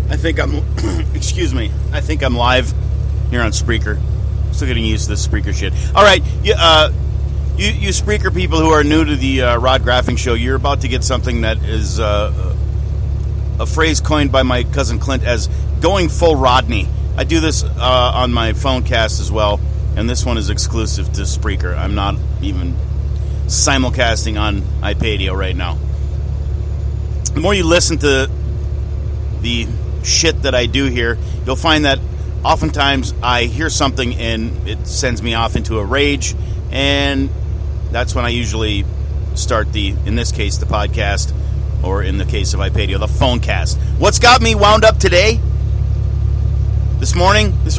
I think I'm, excuse me, I think I'm live here on Spreaker. Still getting used to this Spreaker shit. All right, you Spreaker people who are new to the Rod Graffing Show, you're about to get something that is a phrase coined by my cousin Clint as going full Rodney. I do this on my phone cast as well, and this one is exclusive to Spreaker. I'm not even simulcasting on iPadio right now. The more you listen to the shit that I do here, you'll find that oftentimes I hear something and it sends me off into a rage, and that's when I usually start in this case, the podcast, or in the case of iPadio, the phone cast. What's got me wound up today? This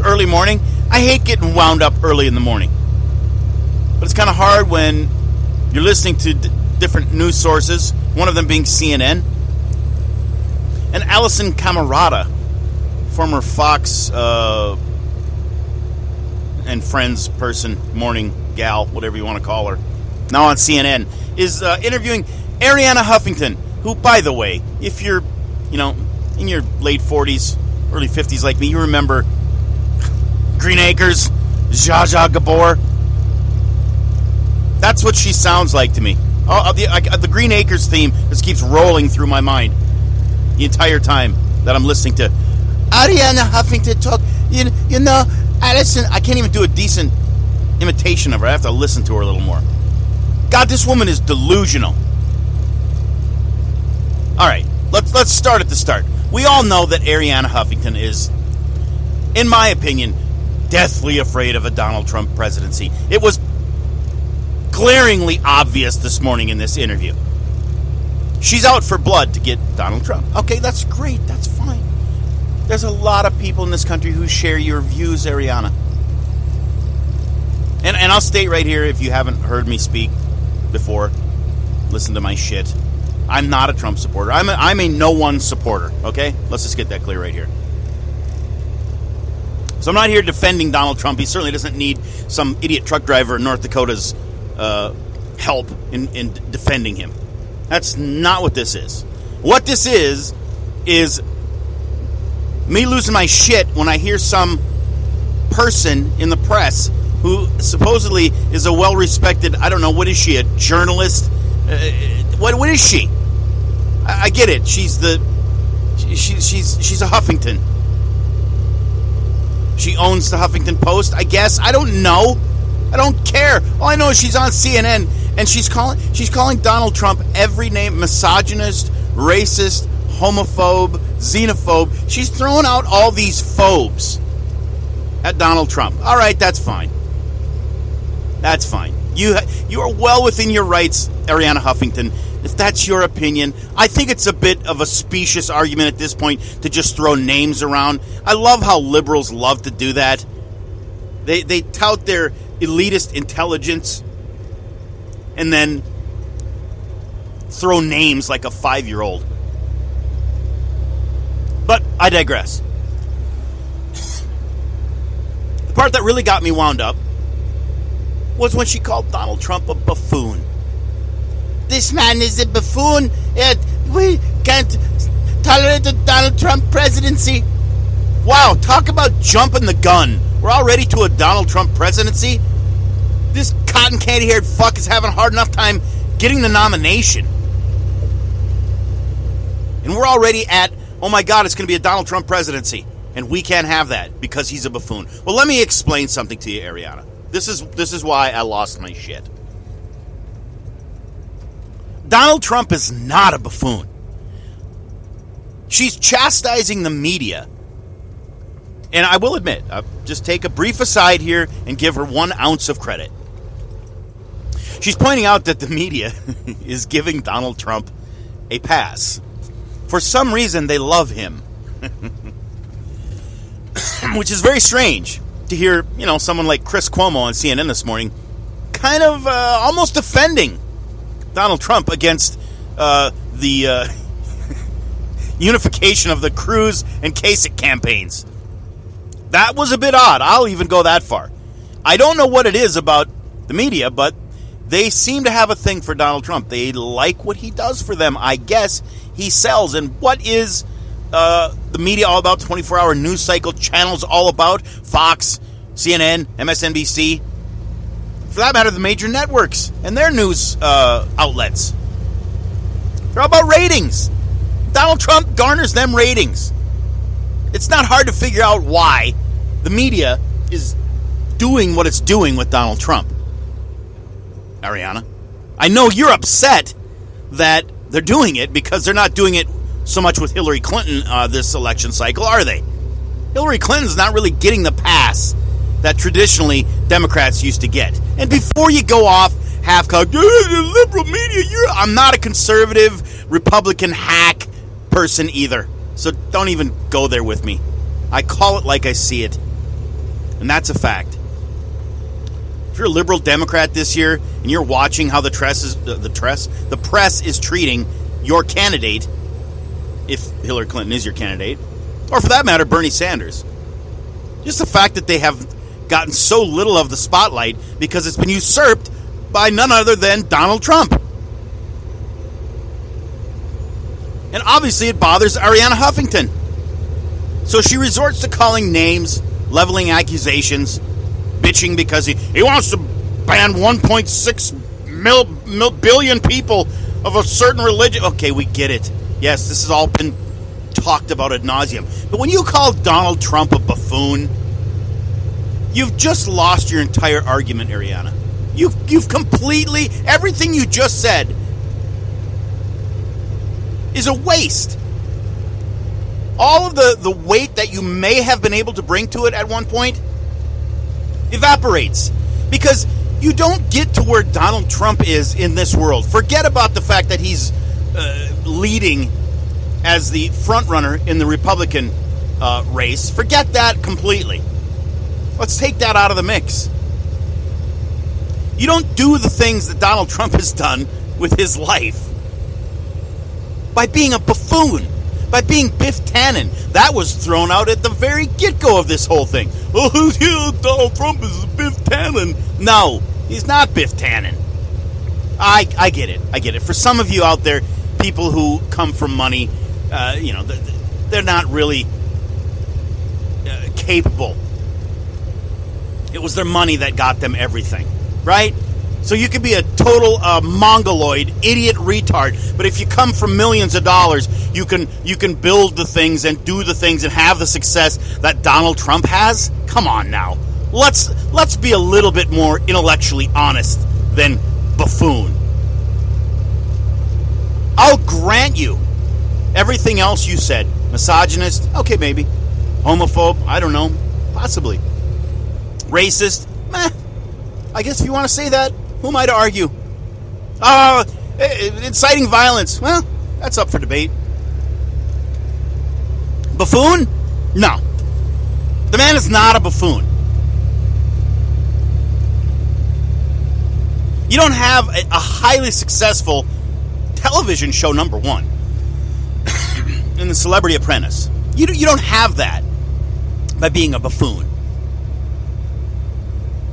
early morning, I hate getting wound up early in the morning. But it's kind of hard when you're listening to different news sources, one of them being CNN. And Allison Camerata, former Fox and Friends person, morning gal, whatever you want to call her, now on CNN, is interviewing Arianna Huffington, who, by the way, if you're, in your late 40s, early 50s like me, you remember Green Acres, Zsa Zsa Gabor. That's what she sounds like to me. The Green Acres theme just keeps rolling through my mind the entire time that I'm listening to Arianna Huffington talk. You know, Allison, I can't even do a decent imitation of her. I have to listen to her a little more. God, this woman is delusional. All right, let's start at the start. We all know that Arianna Huffington is, in my opinion, deathly afraid of a Donald Trump presidency. It was glaringly obvious this morning in this interview. She's out for blood to get Donald Trump. Okay, that's great. That's fine. There's a lot of people in this country who share your views, Arianna. And I'll state right here, if you haven't heard me speak before, listen to my shit. I'm not a Trump supporter. I'm a no-one supporter, okay? Let's just get that clear right here. So I'm not here defending Donald Trump. He certainly doesn't need some idiot truck driver in North Dakota's help in defending him. That's not what this is. What this is me losing my shit when I hear some person in the press who supposedly is a well-respected, I don't know, what is she, a journalist? What is she? I get it. She's a Huffington. She owns the Huffington Post, I guess. I don't know. I don't care. All I know is she's on CNN and she's calling Donald Trump every name: misogynist, racist, homophobe, xenophobe. She's throwing out all these phobes at Donald Trump. All right, that's fine. That's fine. You are well within your rights, Arianna Huffington, if that's your opinion. I think it's a bit of a specious argument at this point to just throw names around. I love how liberals love to do that. They tout their elitist intelligence and then throw names like a 5-year-old. But I digress. The part that really got me wound up was when she called Donald Trump a buffoon. This man is a buffoon. We can't tolerate the Donald Trump presidency. Wow, talk about jumping the gun. We're already to a Donald Trump presidency. This cotton candy-haired fuck is having a hard enough time getting the nomination. And we're already at, oh my God, it's going to be a Donald Trump presidency. And we can't have that because he's a buffoon. Well, let me explain something to you, Arianna. This is why I lost my shit. Donald Trump is not a buffoon. She's chastising the media. And I will admit, I'll just take a brief aside here and give her 1 ounce of credit. She's pointing out that the media is giving Donald Trump a pass. For some reason, they love him. Which is very strange to hear, someone like Chris Cuomo on CNN this morning kind of almost defending Donald Trump against the unification of the Cruz and Kasich campaigns. That was a bit odd. I'll even go that far. I don't know what it is about the media, but they seem to have a thing for Donald Trump. They like what he does for them. I guess he sells. And what is the media all about, 24-hour news cycle channels all about, Fox, CNN, MSNBC, for that matter, the major networks and their news outlets. They're all about ratings. Donald Trump garners them ratings. It's not hard to figure out why the media is doing what it's doing with Donald Trump. Arianna, I know you're upset that they're doing it because they're not doing it so much with Hillary Clinton this election cycle, are they? Hillary Clinton's not really getting the pass that traditionally Democrats used to get. And before you go off half-cocked, the liberal media, I'm not a conservative Republican hack person either. So don't even go there with me. I call it like I see it. And that's a fact. If you're a liberal Democrat this year and you're watching how the press is treating your candidate, if Hillary Clinton is your candidate, or for that matter, Bernie Sanders, just the fact that they have gotten so little of the spotlight because it's been usurped by none other than Donald Trump. And obviously it bothers Arianna Huffington. So she resorts to calling names, leveling accusations, bitching because he wants to ban 1.6 billion people of a certain religion. Okay, we get it. Yes, this has all been talked about ad nauseum. But when you call Donald Trump a buffoon, you've just lost your entire argument, Arianna. You've completely, everything you just said is a waste. All of the weight that you may have been able to bring to it at one point evaporates. Because you don't get to where Donald Trump is in this world. Forget about the fact that he's leading as the front runner in the Republican race. Forget that completely. Let's take that out of the mix. You don't do the things that Donald Trump has done with his life by being a buffoon, by being Biff Tannen. That was thrown out at the very get-go of this whole thing. Oh, yeah, Donald Trump is Biff Tannen. No, he's not Biff Tannen. I get it. I get it. For some of you out there, people who come from money, they're not really capable. It was their money that got them everything, right? So you could be a total mongoloid, idiot retard, but if you come from millions of dollars, you can build the things and do the things and have the success that Donald Trump has? Come on now. Let's be a little bit more intellectually honest than buffoon. I'll grant you everything else you said. Misogynist? Okay, maybe. Homophobe? I don't know. Possibly. Racist? Meh. I guess if you want to say that, who am I to argue? Inciting violence? Well, that's up for debate. Buffoon? No. The man is not a buffoon. You don't have a highly successful television show, number one, in The Celebrity Apprentice. You don't have that by being a buffoon.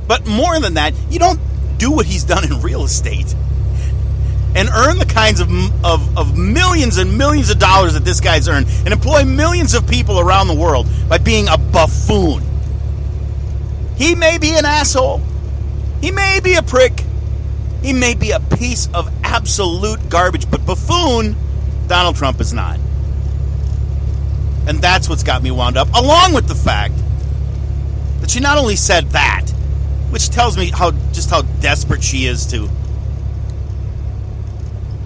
But more than that, you don't do what he's done in real estate and earn the kinds of millions and millions of dollars that this guy's earned and employ millions of people around the world by being a buffoon. He may be an asshole. He may be a prick. He may be a piece of absolute garbage, but buffoon, Donald Trump is not. And that's what's got me wound up, along with the fact that she not only said that, which tells me how desperate she is to,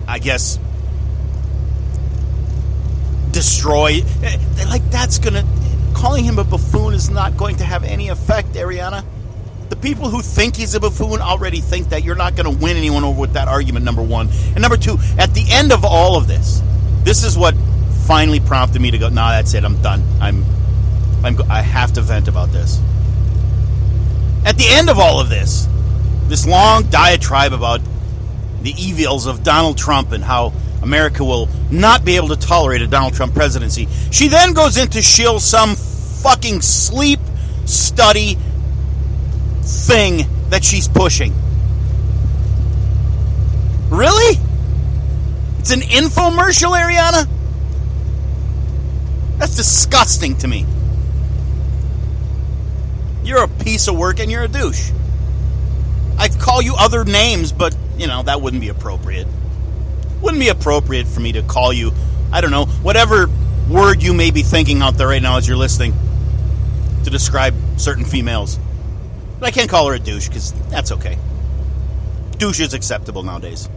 I guess, destroy. Like, that's gonna, calling him a buffoon is not going to have any effect, Arianna. The people who think he's a buffoon already think that. You're not going to win anyone over with that argument, number one. And number two, at the end of all of this, this is what finally prompted me to go, nah, that's it, I'm done. I have to vent about this. At the end of all of this long diatribe about the evils of Donald Trump and how America will not be able to tolerate a Donald Trump presidency, she then goes into shill some fucking sleep study thing that she's pushing. Really? It's an infomercial, Arianna? That's disgusting to me. You're a piece of work and you're a douche. I'd call you other names, but, that wouldn't be appropriate. Wouldn't be appropriate for me to call you, I don't know, whatever word you may be thinking out there right now as you're listening to describe certain females. But I can't call her a douche because that's okay. Douche is acceptable nowadays.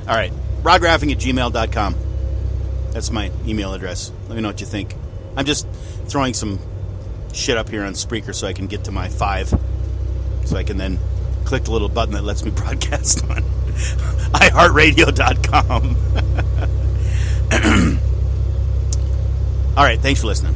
All right, rodgraphing@gmail.com. That's my email address. Let me know what you think. I'm just throwing some shit up here on Spreaker so I can get to my 5. So I can then click the little button that lets me broadcast on iHeartRadio.com. All right, thanks for listening.